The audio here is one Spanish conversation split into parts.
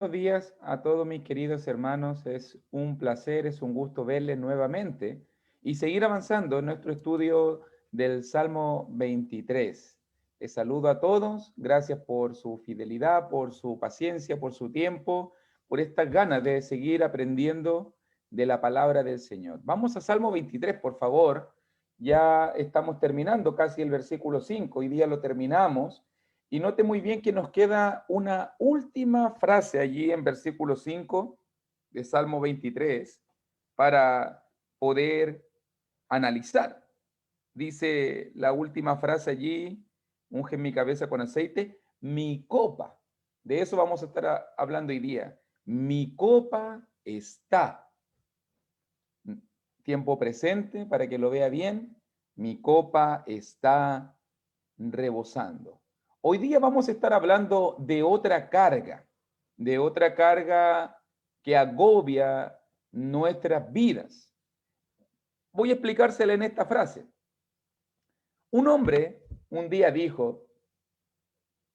Buenos días a todos mis queridos hermanos. Es un placer, es un gusto verles nuevamente y seguir avanzando en nuestro estudio del Salmo 23. Les saludo a todos. Gracias por su fidelidad, por su paciencia, por su tiempo, por estas ganas de seguir aprendiendo de la palabra del Señor. Vamos a Salmo 23, por favor. Ya estamos terminando casi el versículo 5. Hoy día lo terminamos. Y note muy bien que nos queda una última frase allí en versículo 5 de Salmo 23 para poder analizar. Dice la última frase allí, unge mi cabeza con aceite, mi copa. De eso vamos a estar hablando hoy día. Mi copa está. Tiempo presente para que lo vea bien. Mi copa está rebosando. Hoy día vamos a estar hablando de otra carga que agobia nuestras vidas. Voy a explicársela en esta frase. Un hombre un día dijo,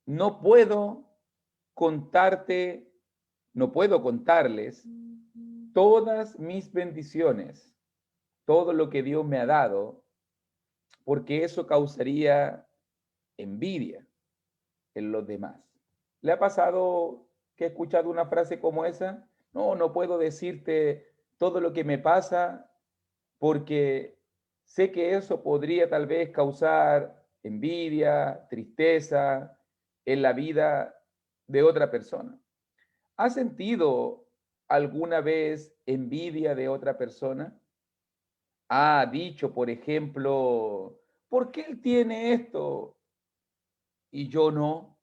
no puedo contarte, no puedo contarles todas mis bendiciones, todo lo que Dios me ha dado, porque eso causaría envidia en los demás. ¿Le ha pasado que ha escuchado una frase como esa? No, no puedo decirte todo lo que me pasa porque sé que eso podría tal vez causar envidia, tristeza en la vida de otra persona. ¿Ha sentido alguna vez envidia de otra persona? ¿Ha dicho, por ejemplo, ¿por qué él tiene esto y yo no?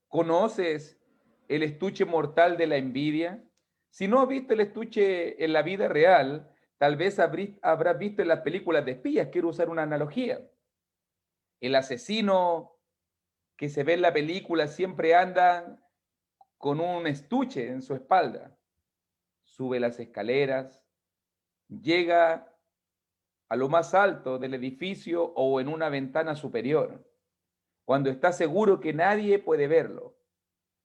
¿Conoces el estuche mortal de la envidia? Si no has visto el estuche en la vida real, tal vez habrás visto en las películas de espías. Quiero usar una analogía. El asesino que se ve en la película siempre anda con un estuche en su espalda. Sube las escaleras, llega a lo más alto del edificio o en una ventana superior, cuando está seguro que nadie puede verlo.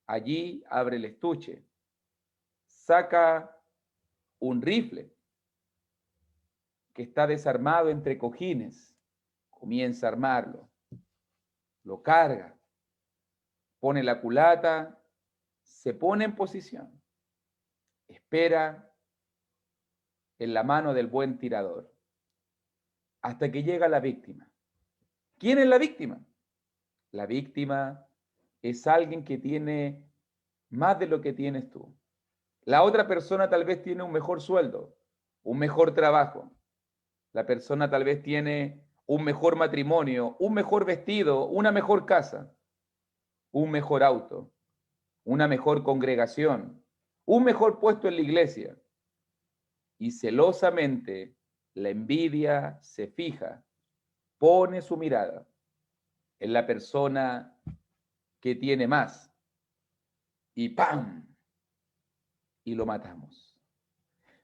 Allí abre el estuche, saca un rifle que está desarmado entre cojines, comienza a armarlo, lo carga, pone la culata, se pone en posición, espera en la mano del buen tirador, hasta que llega la víctima. ¿Quién es la víctima? La víctima es alguien que tiene más de lo que tienes tú. La otra persona tal vez tiene un mejor sueldo, un mejor trabajo. La persona tal vez tiene un mejor matrimonio, un mejor vestido, una mejor casa, un mejor auto, una mejor congregación, un mejor puesto en la iglesia. Y celosamente la envidia se fija, pone su mirada en la persona que tiene más y ¡pam! Y lo matamos.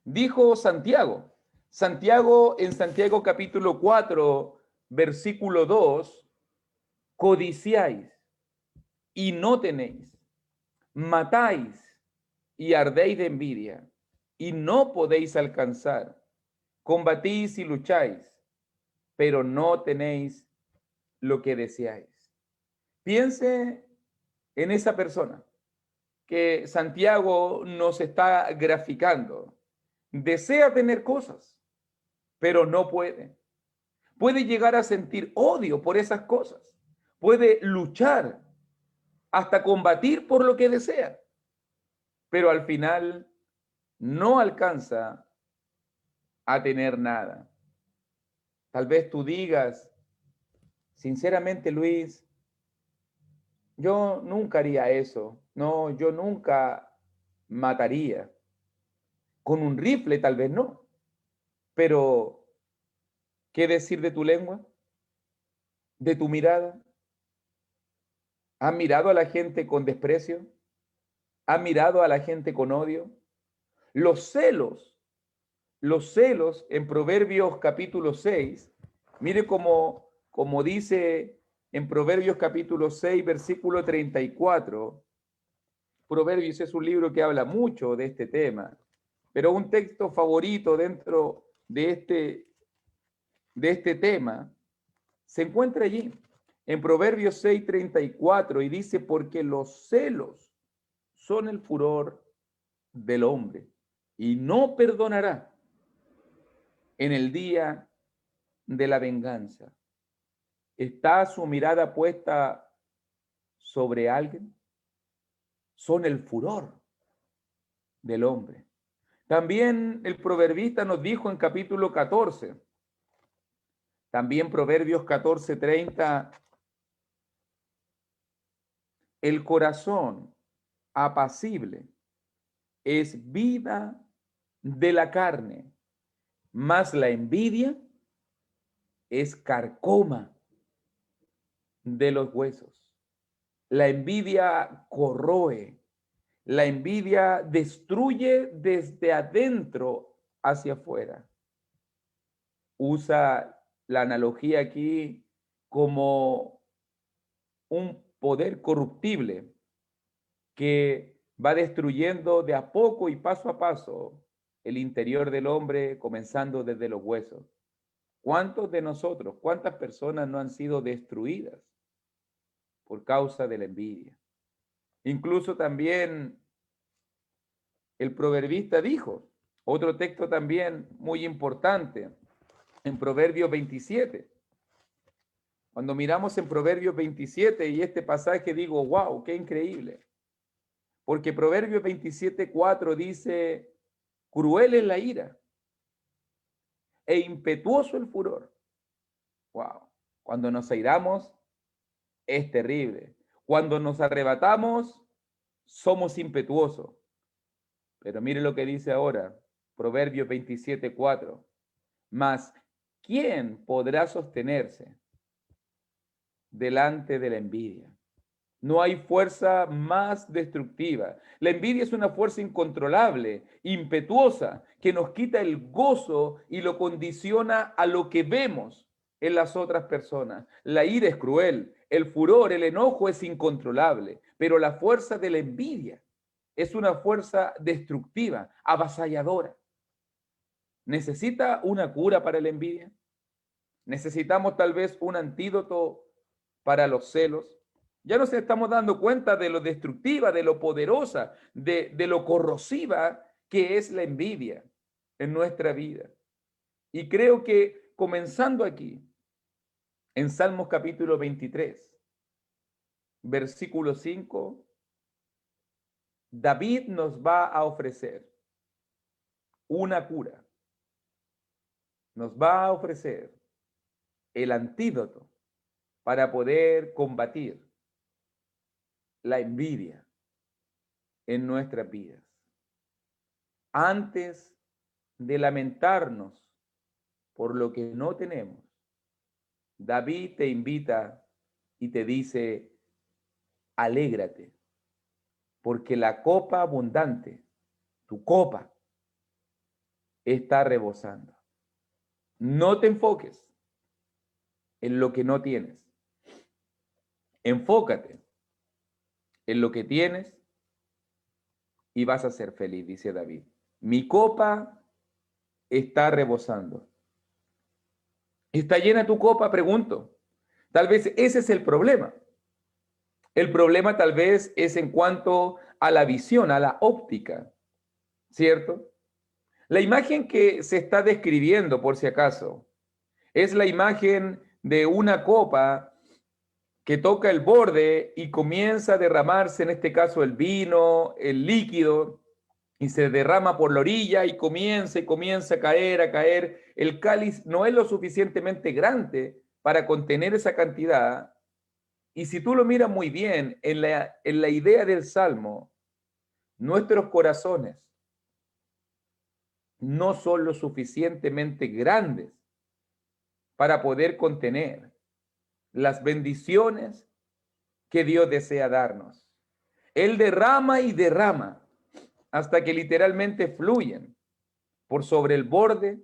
Dijo Santiago, Santiago en Santiago capítulo 4, versículo 2, codiciáis y no tenéis, matáis y ardéis de envidia y no podéis alcanzar, combatís y lucháis, pero no tenéis lo que deseáis. Piense en esa persona que Santiago nos está graficando. Desea tener cosas, pero no puede. Puede llegar a sentir odio por esas cosas. Puede luchar hasta combatir por lo que desea, pero al final no alcanza a tener nada. Tal vez tú digas, sinceramente, Luis, yo nunca haría eso. No, yo nunca mataría. Con un rifle tal vez no, pero ¿qué decir de tu lengua? ¿De tu mirada? ¿Has mirado a la gente con desprecio? ¿Has mirado a la gente con odio? Los celos en Proverbios capítulo 6, mire como dice en Proverbios capítulo 6, versículo 34, Proverbios es un libro que habla mucho de este tema, pero un texto favorito dentro de este tema se encuentra allí, en Proverbios 6:34, y dice, porque los celos son el furor del hombre, y no perdonará en el día de la venganza. ¿Está su mirada puesta sobre alguien? Son el furor del hombre. También el proverbista nos dijo en capítulo 14, también Proverbios 14:30, el corazón apacible es vida de la carne, mas la envidia es carcoma de los huesos. La envidia corroe, la envidia destruye desde adentro hacia afuera. Usa la analogía aquí como un poder corruptible que va destruyendo de a poco y paso a paso el interior del hombre, comenzando desde los huesos. ¿Cuántos de nosotros, cuántas personas no han sido destruidas por causa de la envidia? Incluso también el proverbista dijo, otro texto también muy importante, en Proverbios 27. Cuando miramos en Proverbios 27 y este pasaje digo, wow, qué increíble. Porque Proverbios 27:4 dice, cruel es la ira e impetuoso el furor. Wow. Cuando nos airamos es terrible. Cuando nos arrebatamos somos impetuosos. Pero mire lo que dice ahora, Proverbios 27:4. Mas, ¿quién podrá sostenerse delante de la envidia? No hay fuerza más destructiva. La envidia es una fuerza incontrolable, impetuosa, que nos quita el gozo y lo condiciona a lo que vemos en las otras personas. La ira es cruel, el furor, el enojo es incontrolable, pero la fuerza de la envidia es una fuerza destructiva, avasalladora. ¿Necesita una cura para la envidia? ¿Necesitamos tal vez un antídoto para los celos? Ya nos estamos dando cuenta de lo destructiva, de lo poderosa, de lo corrosiva que es la envidia en nuestra vida. Y creo que comenzando aquí, en Salmos capítulo 23, versículo 5, David nos va a ofrecer una cura, nos va a ofrecer el antídoto para poder combatir la envidia en nuestras vidas. Antes de lamentarnos por lo que no tenemos, David te invita y te dice, alégrate, porque la copa abundante, tu copa, está rebosando. No te enfoques en lo que no tienes. Enfócate en lo que tienes y vas a ser feliz, dice David. Mi copa está rebosando. ¿Está llena tu copa? Pregunto. Tal vez ese es el problema. El problema tal vez es en cuanto a la visión, a la óptica, ¿cierto? La imagen que se está describiendo, por si acaso, es la imagen de una copa que toca el borde y comienza a derramarse, en este caso el vino, el líquido, y se derrama por la orilla y comienza a caer, a caer. El cáliz no es lo suficientemente grande para contener esa cantidad. Y si tú lo miras muy bien, en la idea del Salmo, nuestros corazones no son lo suficientemente grandes para poder contener las bendiciones que Dios desea darnos. Él derrama y derrama hasta que literalmente fluyen por sobre el borde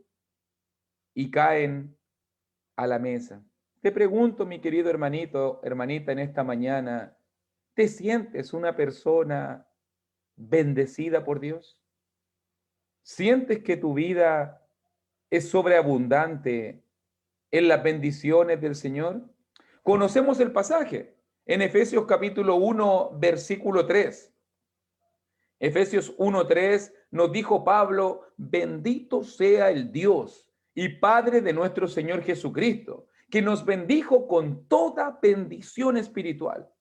y caen a la mesa. Te pregunto, mi querido hermanito, hermanita, en esta mañana, ¿te sientes una persona bendecida por Dios? ¿Sientes que tu vida es sobreabundante en las bendiciones del Señor? Conocemos el pasaje en Efesios capítulo 1, versículo 3. Efesios 1:3 nos dijo Pablo: bendito sea el Dios y Padre de nuestro Señor Jesucristo, que nos bendijo con toda bendición espiritual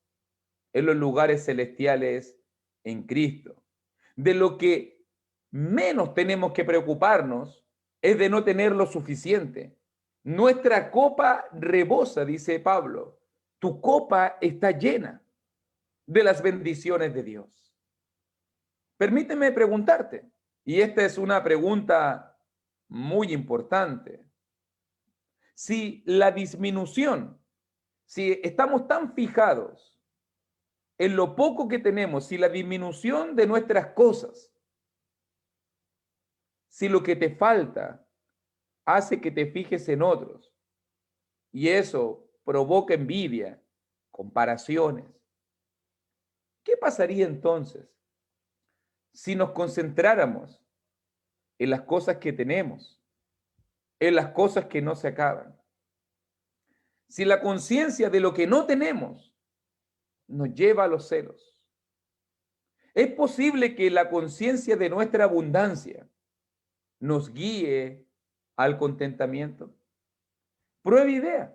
en los lugares celestiales en Cristo. De lo que menos tenemos que preocuparnos es de no tener lo suficiente. Nuestra copa rebosa, dice Pablo. Tu copa está llena de las bendiciones de Dios. Permíteme preguntarte, y esta es una pregunta muy importante. Si la disminución, si estamos tan fijados en lo poco que tenemos, si la disminución de nuestras cosas, si lo que te falta hace que te fijes en otros y eso provoca envidia, comparaciones, ¿qué pasaría entonces si nos concentráramos en las cosas que tenemos, en las cosas que no se acaban? Si la conciencia de lo que no tenemos nos lleva a los celos, ¿es posible que la conciencia de nuestra abundancia nos guíe al contentamiento? Prueba idea.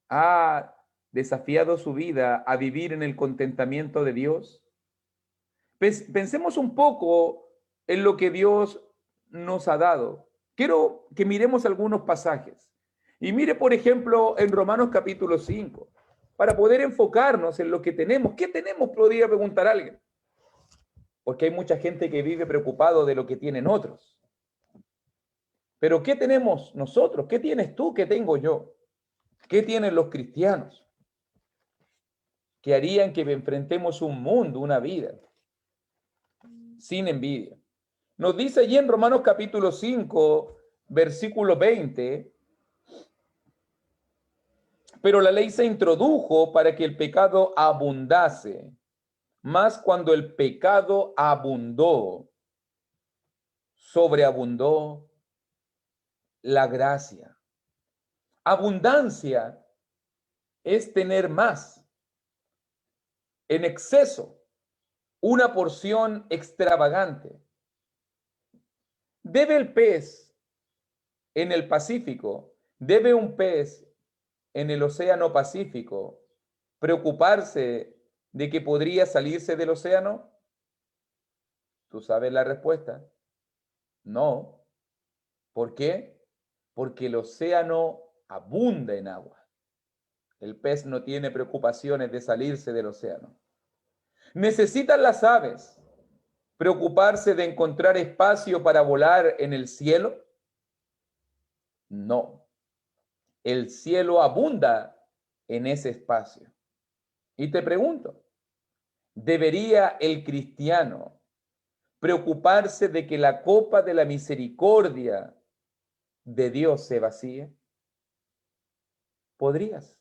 ¿Ha desafiado su vida a vivir en el contentamiento de Dios? Pensemos un poco en lo que Dios nos ha dado. Quiero que miremos algunos pasajes. Y mire, por ejemplo, en Romanos capítulo 5, para poder enfocarnos en lo que tenemos. ¿Qué tenemos? Podría preguntar alguien. Porque hay mucha gente que vive preocupado de lo que tienen otros. Pero ¿qué tenemos nosotros? ¿Qué tienes tú? ¿Qué tengo yo? ¿Qué tienen los cristianos? Que harían que enfrentemos un mundo, una vida, sin envidia. Nos dice allí en Romanos capítulo 5, versículo 20, pero la ley se introdujo para que el pecado abundase, mas cuando el pecado abundó, sobreabundó la gracia. Abundancia es tener más, en exceso, una porción extravagante. ¿Debe el pez en el Pacífico, debe un pez en el Océano Pacífico preocuparse de que podría salirse del océano? ¿Tú sabes la respuesta? No. ¿Por qué? Porque el océano abunda en agua. El pez no tiene preocupaciones de salirse del océano. ¿Necesitan las aves preocuparse de encontrar espacio para volar en el cielo? No. El cielo abunda en ese espacio. Y te pregunto, ¿debería el cristiano preocuparse de que la copa de la misericordia de Dios se vacíe? ¿Podrías?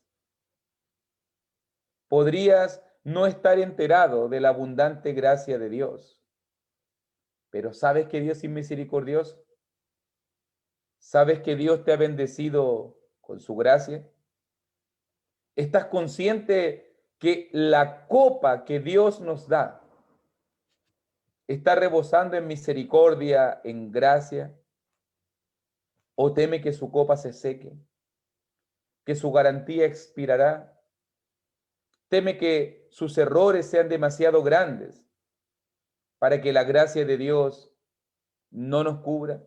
Podrías no estar enterado de la abundante gracia de Dios. Pero ¿sabes que Dios es misericordioso? ¿Sabes que Dios te ha bendecido con su gracia? ¿Estás consciente que la copa que Dios nos da está rebosando en misericordia, en gracia? ¿O teme que su copa se seque? ¿Que su garantía expirará? ¿Teme que sus errores sean demasiado grandes para que la gracia de Dios no nos cubra?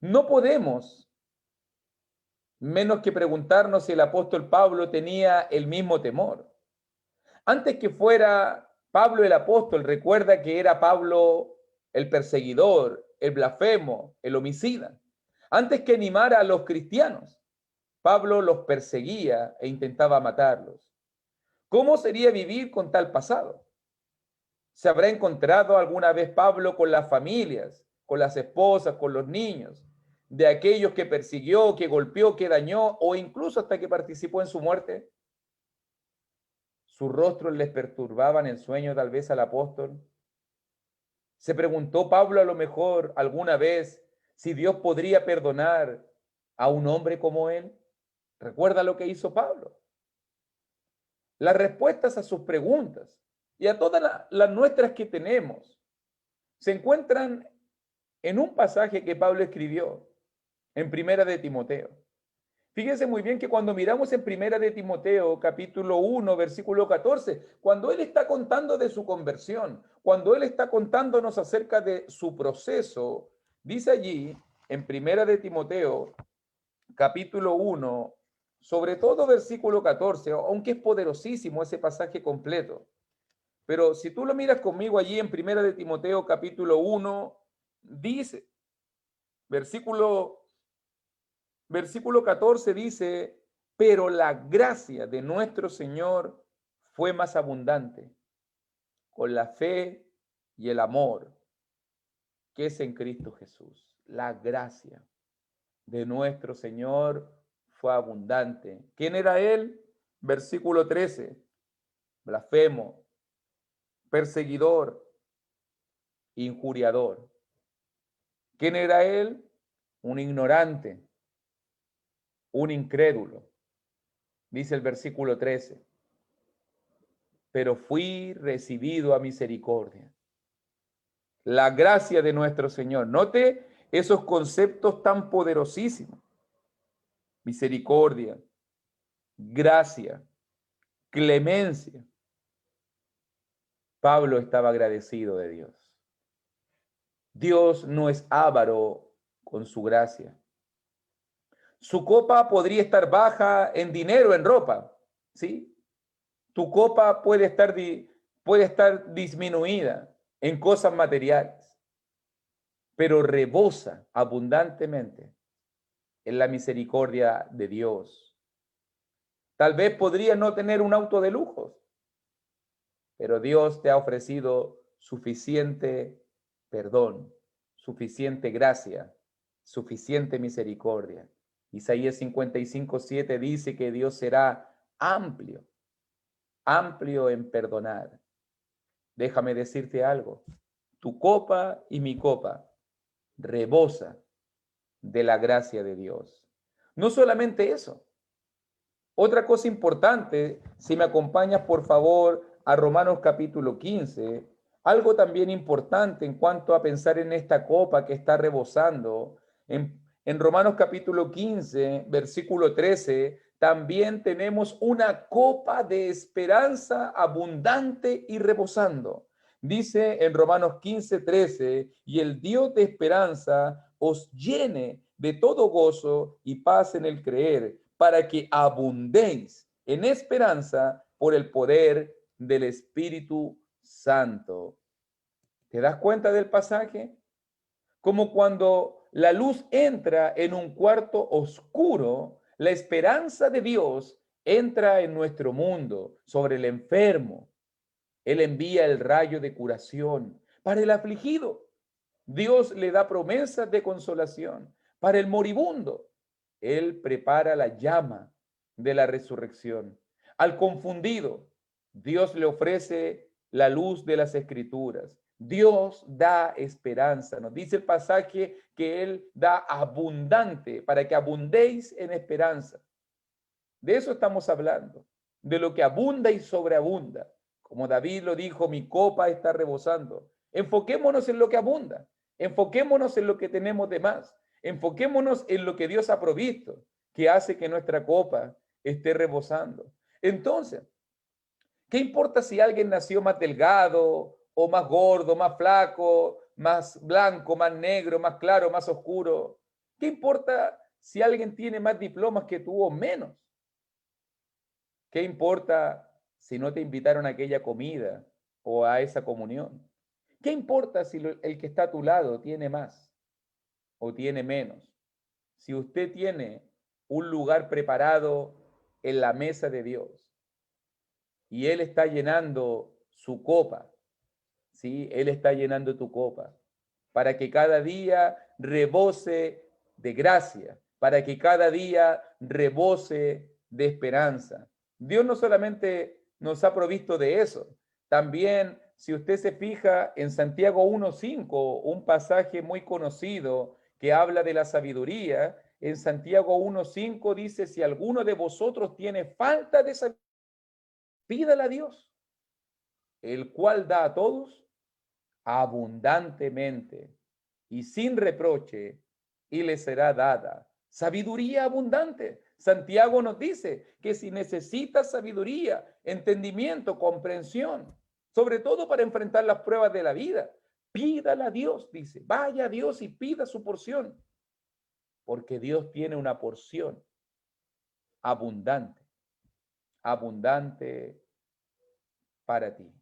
No podemos menos que preguntarnos si el apóstol Pablo tenía el mismo temor. Antes que fuera Pablo el apóstol, recuerda que era Pablo el perseguidor, el blasfemo, el homicida. Antes que animara a los cristianos, Pablo los perseguía e intentaba matarlos. ¿Cómo sería vivir con tal pasado? ¿Se habrá encontrado alguna vez Pablo con las familias, con las esposas, con los niños, de aquellos que persiguió, que golpeó, que dañó o incluso hasta que participó en su muerte? sus rostros les perturbaban el sueño tal vez al apóstol. Se preguntó Pablo a lo mejor alguna vez si Dios podría perdonar a un hombre como él. ¿Recuerda lo que hizo Pablo? Las respuestas a sus preguntas y a todas las nuestras que tenemos se encuentran en un pasaje que Pablo escribió en Primera de Timoteo. Fíjense muy bien que cuando miramos en Primera de Timoteo, capítulo 1, versículo 14, cuando él está contando de su conversión, cuando él está contándonos acerca de su proceso, dice allí en Primera de Timoteo, capítulo 1, sobre todo versículo 14, aunque es poderosísimo ese pasaje completo. Pero si tú lo miras conmigo allí en Primera de Timoteo, capítulo 1, dice, versículo 14 dice, pero la gracia de nuestro Señor fue más abundante con la fe y el amor que es en Cristo Jesús. La gracia de nuestro Señor fue abundante. ¿Quién era él? Versículo 13, blasfemo, perseguidor, injuriador. ¿Quién era él? Un ignorante, un incrédulo. Dice el versículo 13, pero fui recibido a misericordia. La gracia de nuestro Señor. Note esos conceptos tan poderosísimos. Misericordia, gracia, clemencia. Pablo estaba agradecido de Dios. Dios no es avaro con su gracia. Su copa podría estar baja en dinero, en ropa, ¿sí? Tu copa puede estar disminuida en cosas materiales, pero rebosa abundantemente en la misericordia de Dios. Tal vez podría no tener un auto de lujos, pero Dios te ha ofrecido suficiente perdón, suficiente gracia, suficiente misericordia. Isaías 55:7 dice que Dios será amplio, amplio en perdonar. Déjame decirte algo, tu copa y mi copa rebosa de la gracia de Dios. No solamente eso, otra cosa importante, si me acompañas por favor a Romanos capítulo 15, algo también importante en cuanto a pensar en esta copa que está rebosando, en Romanos capítulo 15, versículo 13, también tenemos una copa de esperanza abundante y rebosando. Dice en Romanos 15, 13, y el Dios de esperanza os llene de todo gozo y paz en el creer, para que abundéis en esperanza por el poder del Espíritu Santo. ¿Te das cuenta del pasaje? Como cuando la luz entra en un cuarto oscuro, la esperanza de Dios entra en nuestro mundo sobre el enfermo. Él envía el rayo de curación para el afligido. Dios le da promesas de consolación para el moribundo. Él prepara la llama de la resurrección. Al confundido, Dios le ofrece la luz de las escrituras. Dios da esperanza. Nos dice el pasaje que Él da abundante para que abundéis en esperanza. De eso estamos hablando, de lo que abunda y sobreabunda. Como David lo dijo, mi copa está rebosando. Enfoquémonos en lo que abunda. Enfoquémonos en lo que tenemos de más. Enfoquémonos en lo que Dios ha provisto, que hace que nuestra copa esté rebosando. Entonces, ¿qué importa si alguien nació más delgado o más gordo, más flaco, más blanco, más negro, más claro, más oscuro? ¿Qué importa si alguien tiene más diplomas que tú o menos? ¿Qué importa si no te invitaron a aquella comida o a esa comunión? ¿Qué importa si el que está a tu lado tiene más o tiene menos? Si usted tiene un lugar preparado en la mesa de Dios y Él está llenando su copa, ¿sí? Él está llenando tu copa para que cada día rebose de gracia, para que cada día rebose de esperanza. Dios no solamente nos ha provisto de eso. También, si usted se fija en Santiago 1:5, un pasaje muy conocido que habla de la sabiduría, en Santiago 1:5 dice, si alguno de vosotros tiene falta de sabiduría, pídala a Dios, el cual da a todos abundantemente y sin reproche, y le será dada sabiduría abundante. Santiago nos dice que si necesitas sabiduría, entendimiento, comprensión, sobre todo para enfrentar las pruebas de la vida, pídala a Dios, dice, vaya a Dios y pida su porción, porque Dios tiene una porción abundante, abundante para ti.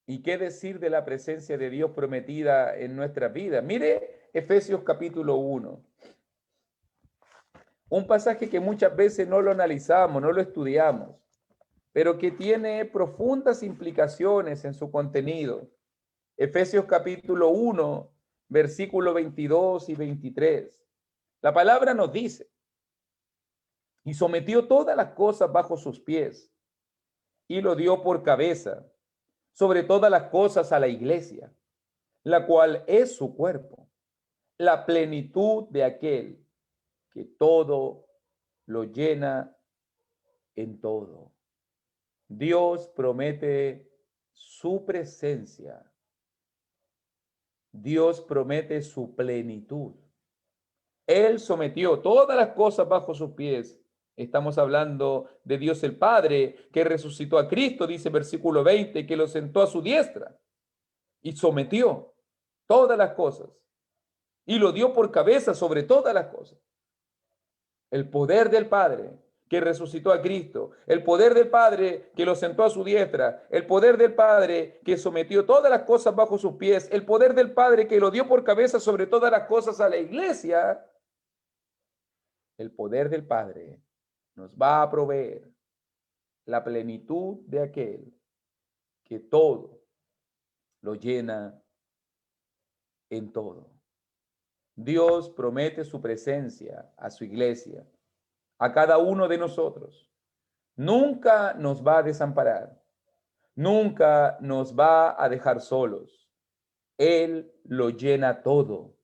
¿Y qué decir de la presencia de Dios prometida en nuestras vidas? Mire Efesios capítulo 1. Un pasaje que muchas veces no lo analizamos, no lo estudiamos, pero que tiene profundas implicaciones en su contenido. Efesios capítulo 1, versículos 22 y 23. La palabra nos dice, y sometió todas las cosas bajo sus pies, y lo dio por cabeza sobre todas las cosas a la iglesia, la cual es su cuerpo, la plenitud de aquel que todo lo llena en todo. Dios promete su presencia. Dios promete su plenitud. Él sometió todas las cosas bajo sus pies. Estamos hablando de Dios el Padre, que resucitó a Cristo, dice versículo 20, que lo sentó a su diestra y sometió todas las cosas y lo dio por cabeza sobre todas las cosas. El poder del Padre que resucitó a Cristo, el poder del Padre que lo sentó a su diestra, el poder del Padre que sometió todas las cosas bajo sus pies, el poder del Padre que lo dio por cabeza sobre todas las cosas a la iglesia, el poder del Padre nos va a proveer la plenitud de aquel que todo lo llena en todo. Dios promete su presencia a su iglesia, a cada uno de nosotros. Nunca nos va a desamparar, nunca nos va a dejar solos. Él lo llena todo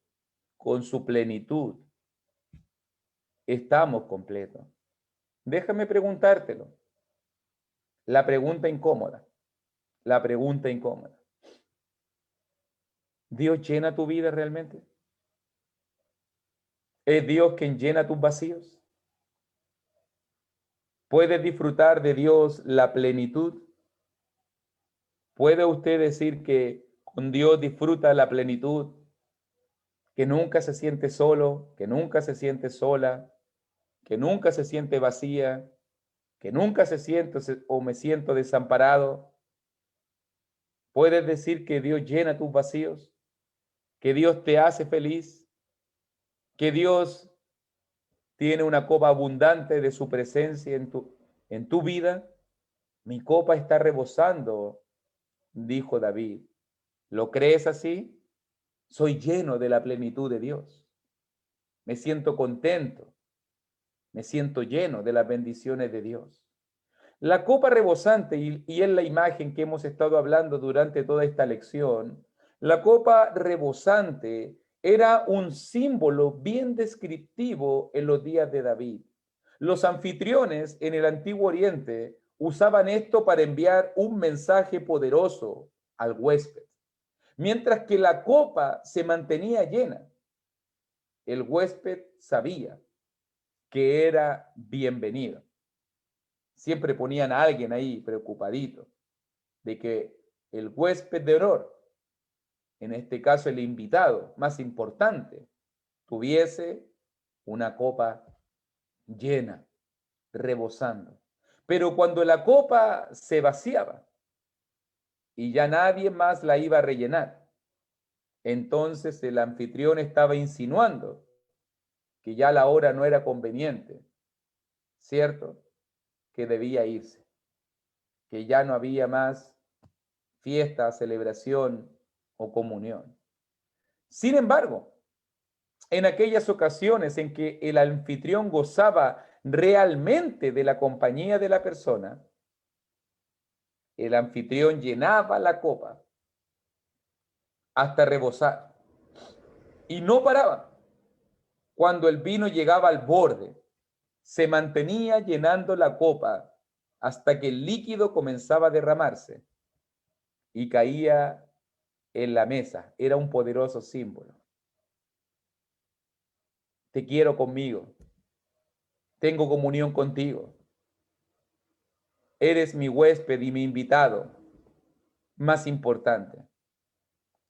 con su plenitud. Estamos completos. Déjame preguntártelo. La pregunta incómoda. La pregunta incómoda. ¿Dios llena tu vida realmente? ¿Es Dios quien llena tus vacíos? ¿Puedes disfrutar de Dios la plenitud? ¿Puede usted decir que con Dios disfruta la plenitud? Que nunca se siente solo, que nunca se siente sola, que nunca se siente vacía, que nunca se siente o me siento desamparado. ¿Puedes decir que Dios llena tus vacíos? ¿Que Dios te hace feliz? ¿Que Dios tiene una copa abundante de su presencia en tu vida? Mi copa está rebosando, dijo David. ¿Lo crees así? Soy lleno de la plenitud de Dios. Me siento contento. Me siento lleno de las bendiciones de Dios. La copa rebosante, y es la imagen que hemos estado hablando durante toda esta lección, la copa rebosante era un símbolo bien descriptivo en los días de David. Los anfitriones en el Antiguo Oriente usaban esto para enviar un mensaje poderoso al huésped. Mientras que la copa se mantenía llena, el huésped sabía que era bienvenido. Siempre ponían a alguien ahí preocupadito de que el huésped de honor, en este caso el invitado más importante, tuviese una copa llena, rebosando. Pero cuando la copa se vaciaba y ya nadie más la iba a rellenar, entonces el anfitrión estaba insinuando que ya la hora no era conveniente, ¿cierto? Que debía irse, que ya no había más fiesta, celebración o comunión. Sin embargo, en aquellas ocasiones en que el anfitrión gozaba realmente de la compañía de la persona, el anfitrión llenaba la copa hasta rebosar y no paraba. Cuando el vino llegaba al borde, se mantenía llenando la copa hasta que el líquido comenzaba a derramarse y caía en la mesa. Era un poderoso símbolo. Te quiero conmigo. Tengo comunión contigo. Eres mi huésped y mi invitado más importante.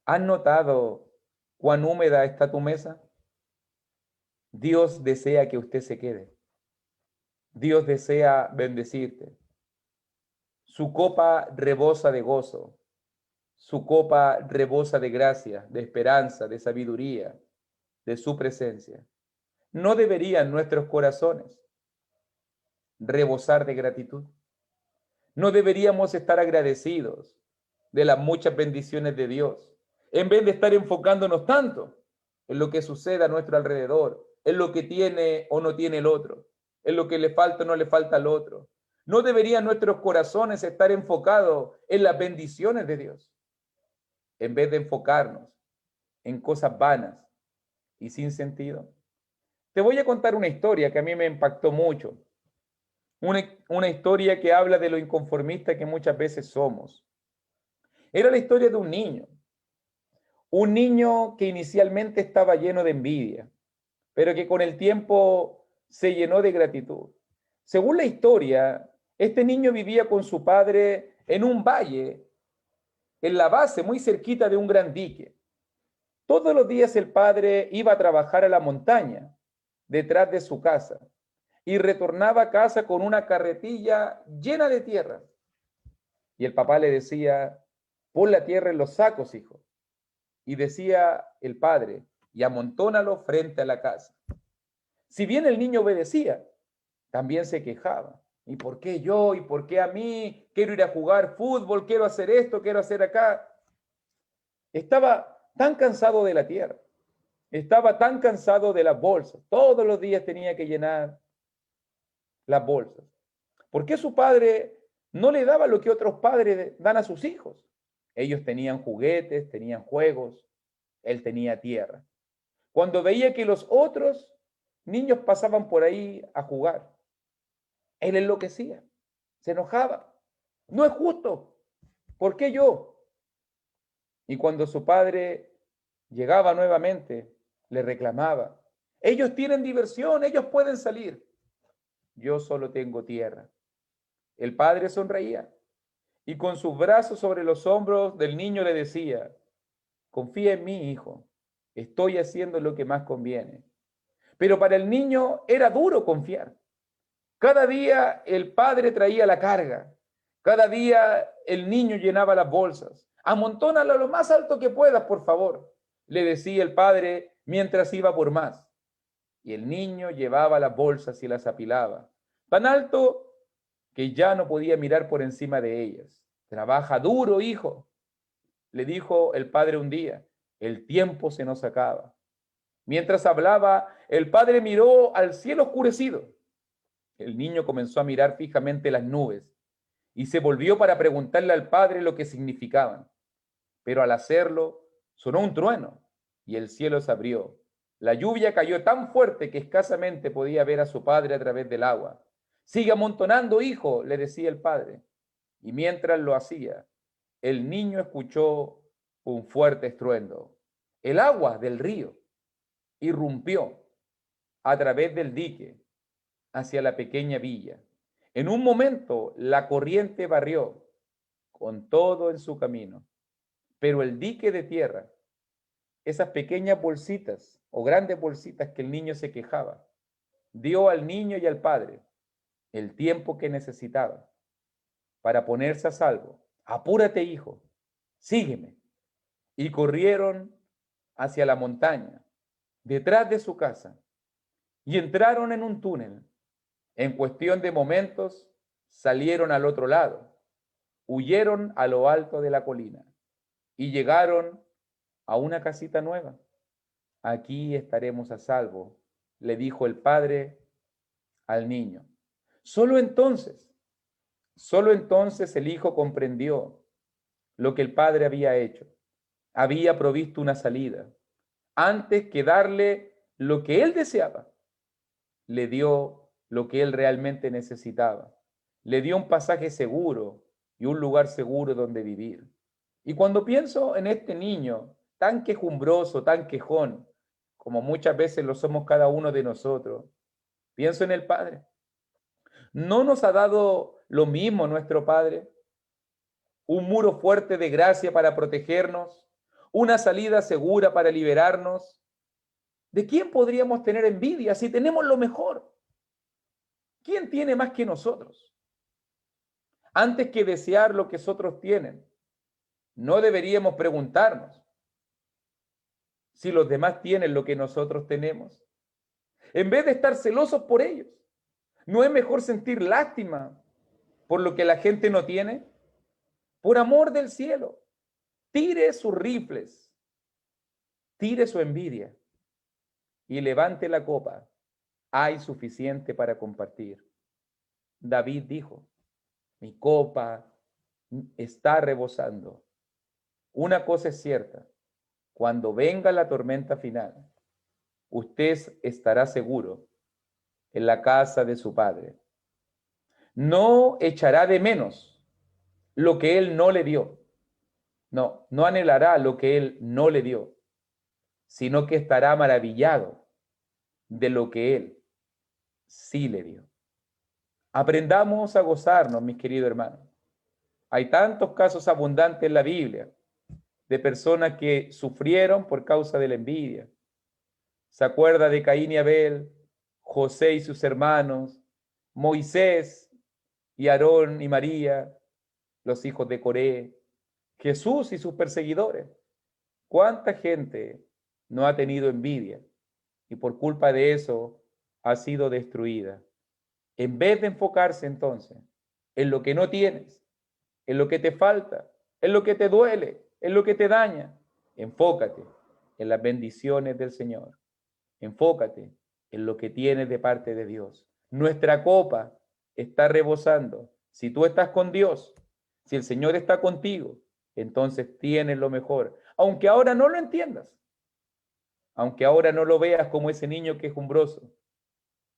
¿Has notado cuán húmeda está tu mesa? Dios desea que usted se quede. Dios desea bendecirte. Su copa rebosa de gozo. Su copa rebosa de gracia, de esperanza, de sabiduría, de su presencia. ¿No deberían nuestros corazones rebosar de gratitud? ¿No deberíamos estar agradecidos de las muchas bendiciones de Dios, en vez de estar enfocándonos tanto en lo que sucede a nuestro alrededor, en lo que tiene o no tiene el otro, en lo que le falta o no le falta al otro? ¿No deberían nuestros corazones estar enfocados en las bendiciones de Dios, en vez de enfocarnos en cosas vanas y sin sentido? Te voy a contar una historia que a mí me impactó mucho. Una historia que habla de lo inconformista que muchas veces somos. Era la historia de un niño que inicialmente estaba lleno de envidia, pero que con el tiempo se llenó de gratitud. Según la historia, este niño vivía con su padre en un valle, en la base, muy cerquita de un gran dique. Todos los días el padre iba a trabajar a la montaña, detrás de su casa, y retornaba a casa con una carretilla llena de tierra. Y el papá le decía, pon la tierra en los sacos, hijo. Y decía el padre, y amontónalo frente a la casa. Si bien el niño obedecía, también se quejaba. ¿Y por qué yo? ¿Y por qué a mí? Quiero ir a jugar fútbol, quiero hacer esto, quiero hacer acá. Estaba tan cansado de la tierra, estaba tan cansado de las bolsas. Todos los días tenía que llenar las bolsas. ¿Por qué su padre no le daba lo que otros padres dan a sus hijos? Ellos tenían juguetes, tenían juegos, él tenía tierra. Cuando veía que los otros niños pasaban por ahí a jugar, él enloquecía, se enojaba. No es justo. ¿Por qué yo? Y cuando su padre llegaba nuevamente, le reclamaba. Ellos tienen diversión, ellos pueden salir. Yo solo tengo tierra. El padre sonreía y con sus brazos sobre los hombros del niño le decía, confía en mí, hijo, estoy haciendo lo que más conviene. Pero para el niño era duro confiar. Cada día el padre traía la carga. Cada día el niño llenaba las bolsas. Amontónalo lo más alto que puedas, por favor, le decía el padre mientras iba por más. Y el niño llevaba las bolsas y las apilaba, tan alto que ya no podía mirar por encima de ellas. Trabaja duro, hijo, le dijo el padre un día. El tiempo se nos acaba. Mientras hablaba, el padre miró al cielo oscurecido. El niño comenzó a mirar fijamente las nubes y se volvió para preguntarle al padre lo que significaban. Pero al hacerlo, sonó un trueno y el cielo se abrió. La lluvia cayó tan fuerte que escasamente podía ver a su padre a través del agua. Sigue amontonando, hijo, le decía el padre. Y mientras lo hacía, el niño escuchó un fuerte estruendo. El agua del río irrumpió a través del dique hacia la pequeña villa. En un momento la corriente barrió con todo en su camino, pero el dique de tierra, esas pequeñas bolsitas o grandes bolsitas que el niño se quejaba, dio al niño y al padre el tiempo que necesitaba para ponerse a salvo. Apúrate, hijo, sígueme. Y corrieron hacia la montaña, detrás de su casa, y entraron en un túnel. En cuestión de momentos, salieron al otro lado, huyeron a lo alto de la colina y llegaron a una casita nueva. Aquí estaremos a salvo, le dijo el padre al niño. Solo entonces Solo entonces el hijo comprendió lo que el padre había hecho. Había provisto una salida. Antes que darle lo que él deseaba, le dio lo que él realmente necesitaba. Le dio un pasaje seguro y un lugar seguro donde vivir. Y cuando pienso en este niño, tan quejumbroso, tan quejón, como muchas veces lo somos cada uno de nosotros, pienso en el Padre. ¿No nos ha dado lo mismo nuestro Padre? Un muro fuerte de gracia para protegernos, una salida segura para liberarnos. ¿De quién podríamos tener envidia si tenemos lo mejor? ¿Quién tiene más que nosotros? Antes que desear lo que otros tienen, no deberíamos preguntarnos si los demás tienen lo que nosotros tenemos. En vez de estar celosos por ellos, ¿no es mejor sentir lástima por lo que la gente no tiene? Por amor del cielo, tire sus rifles, tire su envidia y levante la copa. Hay suficiente para compartir. David dijo, mi copa está rebosando. Una cosa es cierta, cuando venga la tormenta final, usted estará seguro en la casa de su padre. No echará de menos lo que él no le dio. No, no anhelará lo que él no le dio, sino que estará maravillado de lo que él sí le dio. Aprendamos a gozarnos, mis queridos hermanos. Hay tantos casos abundantes en la Biblia de personas que sufrieron por causa de la envidia. ¿Se acuerda de Caín y Abel, José y sus hermanos, Moisés y Aarón y María, los hijos de Coré, Jesús y sus perseguidores? ¿Cuánta gente no ha tenido envidia y por culpa de eso ha sido destruida? En vez de enfocarse entonces en lo que no tienes, en lo que te falta, en lo que te duele, en lo que te daña, enfócate en las bendiciones del Señor. Enfócate en lo que tienes de parte de Dios. Nuestra copa está rebosando. Si tú estás con Dios, si el Señor está contigo, entonces tienes lo mejor. Aunque ahora no lo entiendas, aunque ahora no lo veas como ese niño quejumbroso,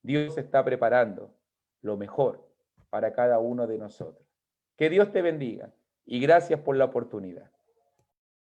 Dios está preparando lo mejor para cada uno de nosotros. Que Dios te bendiga y gracias por la oportunidad.